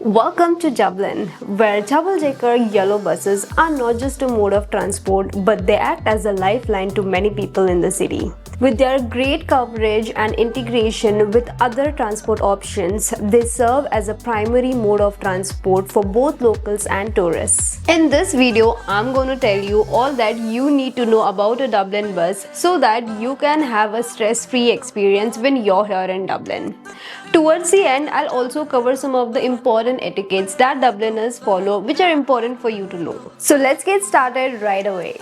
Welcome to Dublin, where double-decker yellow buses are not just a mode of transport, but they act as a lifeline to many people in the city. With their great coverage and integration with other transport options, they serve as a primary mode of transport for both locals and tourists. In this video, I'm going to tell you all that you need to know about a Dublin bus so that you can have a stress-free experience when you're here in Dublin. Towards the end, I'll also cover some of the important etiquettes that Dubliners follow, which are important for you to know. So let's get started right away.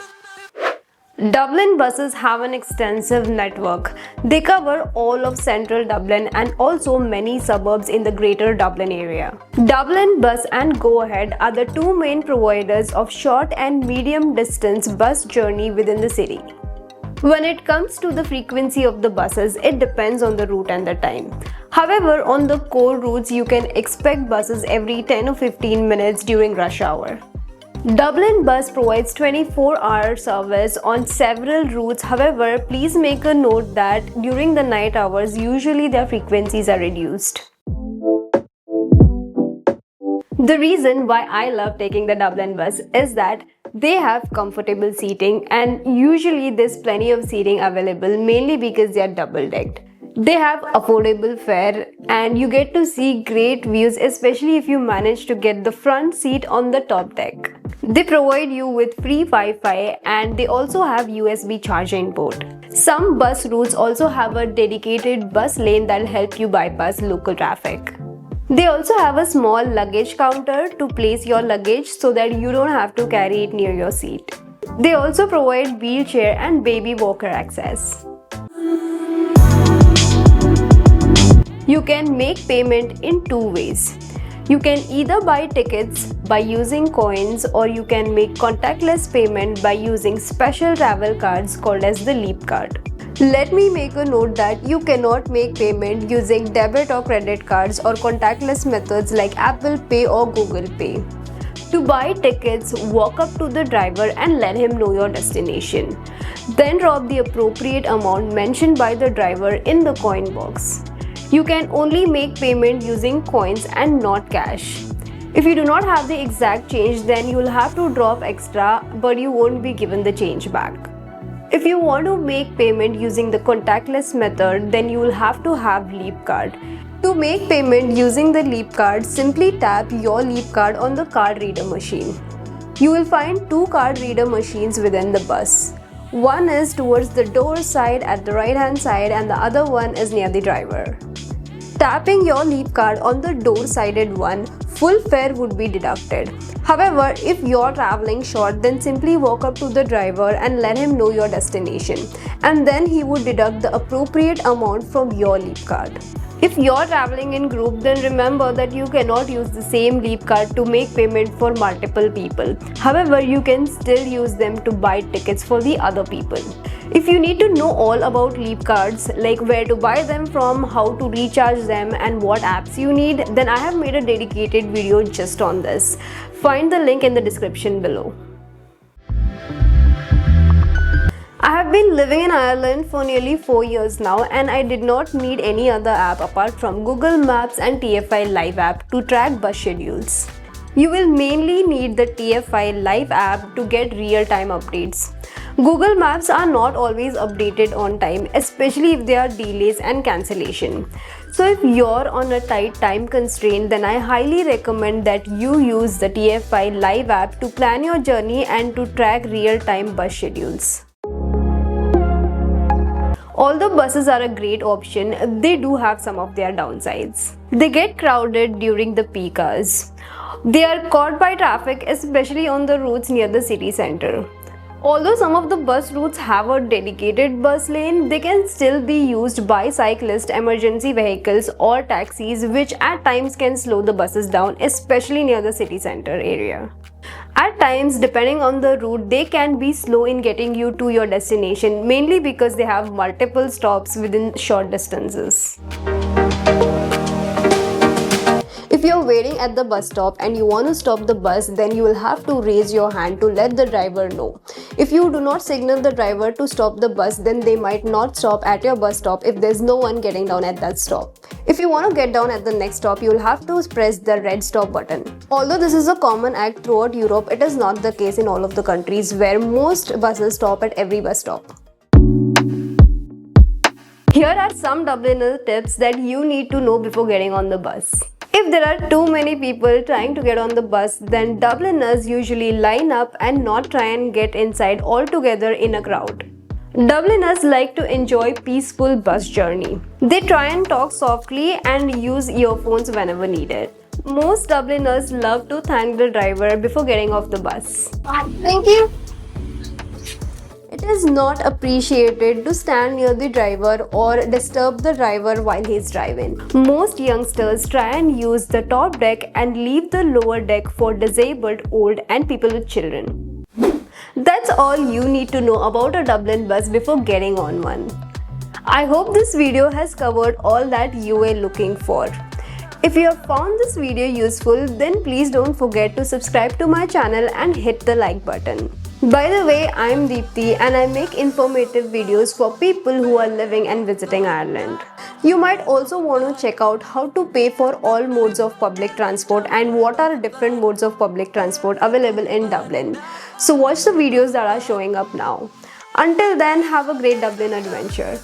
Dublin buses have an extensive network. They cover all of central Dublin and also many suburbs in the greater Dublin area. Dublin Bus and Go-Ahead are the two main providers of short and medium distance bus journey within the city. When it comes to the frequency of the buses, it depends on the route and the time. However, on the core routes, you can expect buses every 10 or 15 minutes during rush hour. Dublin Bus provides 24-hour service on several routes. However, please make a note that during the night hours, usually their frequencies are reduced. The reason why I love taking the Dublin bus is that they have comfortable seating, and usually there's plenty of seating available, mainly because they are double-decked. They have affordable fare and you get to see great views, especially if you manage to get the front seat on the top deck. They provide you with free Wi-Fi and they also have USB charging port. Some bus routes also have a dedicated bus lane that will help you bypass local traffic. They also have a small luggage counter to place your luggage so that you don't have to carry it near your seat. They also provide wheelchair and baby walker access. You can make payment in two ways. You can either buy tickets by using coins, or you can make contactless payment by using special travel cards called as the Leap card. Let me make a note that you cannot make payment using debit or credit cards or contactless methods like Apple Pay or Google Pay. To buy tickets, walk up to the driver and let him know your destination. Then drop the appropriate amount mentioned by the driver in the coin box. You can only make payment using coins and not cash. If you do not have the exact change, then you will have to drop extra, but you won't be given the change back. If you want to make payment using the contactless method, then you will have to have Leap card. To make payment using the Leap card, simply tap your Leap card on the card reader machine. You will find two card reader machines within the bus. One is towards the door side at the right hand side and the other one is near the driver. Tapping your Leap card on the door-sided one, full fare would be deducted. However, if you're traveling short, then simply walk up to the driver and let him know your destination, and then he would deduct the appropriate amount from your Leap card. If you're traveling in group, then remember that you cannot use the same Leap card to make payment for multiple people. However, you can still use them to buy tickets for the other people. If you need to know all about Leap cards, like where to buy them from, how to recharge them and what apps you need, then I have made a dedicated video just on this. Find the link in the description below. I have been living in Ireland for nearly 4 years now, and I did not need any other app apart from Google Maps and TFI Live app to track bus schedules. You will mainly need the TFI Live app to get real-time updates. Google Maps are not always updated on time, especially if there are delays and cancellation. So if you're on a tight time constraint, then I highly recommend that you use the TFI Live app to plan your journey and to track real-time bus schedules. Although buses are a great option, they do have some of their downsides. They get crowded during the peak hours. They are caught by traffic, especially on the routes near the city center. Although some of the bus routes have a dedicated bus lane, they can still be used by cyclists, emergency vehicles or taxis, which at times can slow the buses down, especially near the city center area. At times, depending on the route, they can be slow in getting you to your destination, mainly because they have multiple stops within short distances. If If you're waiting at the bus stop and you want to stop the bus, then you will have to raise your hand to let the driver know. If you do not signal the driver to stop the bus, then they might not stop at your bus stop if there's no one getting down at that stop. If you want to get down at the next stop, you'll have to press the red stop button. Although this is a common act throughout Europe, it is not the case in all of the countries where most buses stop at every bus stop. Here are some Dubliner tips that you need to know before getting on the bus. If there are too many people trying to get on the bus, then Dubliners usually line up and not try and get inside all together in a crowd. Dubliners like to enjoy peaceful bus journey. They try and talk softly and use earphones whenever needed. Most Dubliners love to thank the driver before getting off the bus. Thank you. It is not appreciated to stand near the driver or disturb the driver while he is driving. Most youngsters try and use the top deck and leave the lower deck for disabled, old and people with children. That's all you need to know about a Dublin bus before getting on one. I hope this video has covered all that you were looking for. If you have found this video useful, then please don't forget to subscribe to my channel and hit the like button. By the way, I am Deepthi and I make informative videos for people who are living and visiting Ireland. You might also want to check out how to pay for all modes of public transport and what are different modes of public transport available in Dublin. So watch the videos that are showing up now. Until then, have a great Dublin adventure.